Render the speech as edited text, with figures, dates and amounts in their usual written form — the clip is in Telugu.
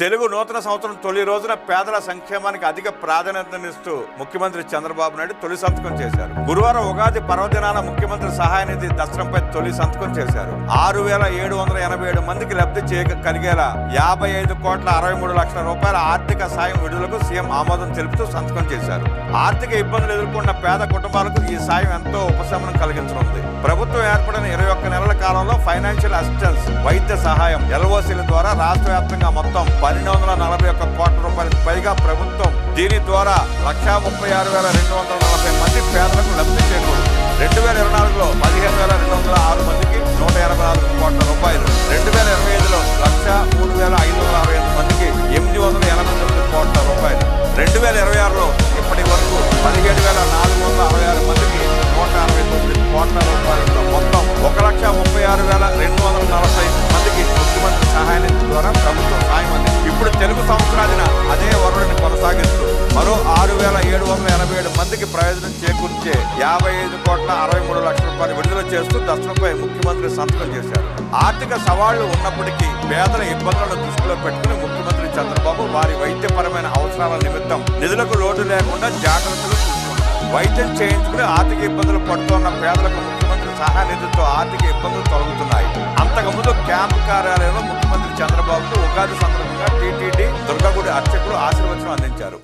తెలుగు నూతన సంవత్సరం తొలి రోజున పేదల సంక్షేమానికి అధిక ప్రాధాన్యతనిస్తూ ముఖ్యమంత్రి చంద్రబాబు నాయుడు తొలి సంతకం చేశారు. గురువారం ఉగాది పర్వదినాన ముఖ్యమంత్రి సహాయ నిధి దస్త్రంపై తొలి సంతకం చేశారు. 6,787 మందికి లబ్ధి కలిగేలా 55,63,00,000 రూపాయల ఆర్థిక సాయం విడుదలకు సీఎం ఆమోదం తెలుపుతూ సంతకం చేశారు. ఆర్థిక ఇబ్బందులు ఎదుర్కొన్న పేద కుటుంబాలకు ఈ సాయం ఎంతో ఉపశమనం కలిగించనుంది. ప్రభుత్వం ఏర్పడిన 21 నెలల కాలంలో ఫైనాన్షియల్ అసిస్టెన్స్, వైద్య సహాయం, ఎల్ఓసీల ద్వారా రాష్ట్ర వ్యాప్తంగా మొత్తం 1,241 కోట్ల రూపాయలకు పైగా ప్రభుత్వం దీని ద్వారా 1,36,240 మంది పేదలకు లబ్ధి చేకూరింది. 2024లో 15,206 మందికి 184 కోట్ల రూపాయలు, 2025లో 1,03,568 మందికి 889 కోట్ల రూపాయలు, 2026లో ఇప్పటి వరకు 17,466 మందికి 169 కోట్ల రూపాయలతో మొత్తం 1,36,240 మందికి ముఖ్యమంత్రి సహాయ నిధి ద్వారా ప్రభుత్వం సాయం అందింది. ఇప్పుడు తెలుగు సంవత్సరాదిన అదే వరుడిని కొనసాగిస్తూ మరో 6,787 మందికి ప్రయోజనం చేకూర్చే 55,63,00,000 రూపాయలు విడుదల చేస్తూ దస్త్రంపై ముఖ్యమంత్రి సంతకం చేశారు. ఆర్థిక సవాళ్లు ఉన్నప్పటికీ పేదల ఇబ్బందులను దృష్టిలో పెట్టుకుని ముఖ్యమంత్రి చంద్రబాబు వారి వైద్యపరమైన అవసరాల నిమిత్తం నిధులకు లోటు లేకుండా జాగ్రత్తలు తీసుకున్నారు. వైద్యం చేయించుకుని ఆర్థిక ఇబ్బందులు పడుతున్న పేదలకు ముఖ్యమంత్రి సహాయ నిధితో ఆర్థిక ఇబ్బందులు తొలగుతున్నాయి. అంతకుముందు క్యాంపు కార్యాలయంలో ముఖ్యమంత్రి చంద్రబాబుకు ఉగాది సందర్భంగా టీటీడీ దుర్గగుడి అర్చకులు ఆశీర్వచనం అందించారు.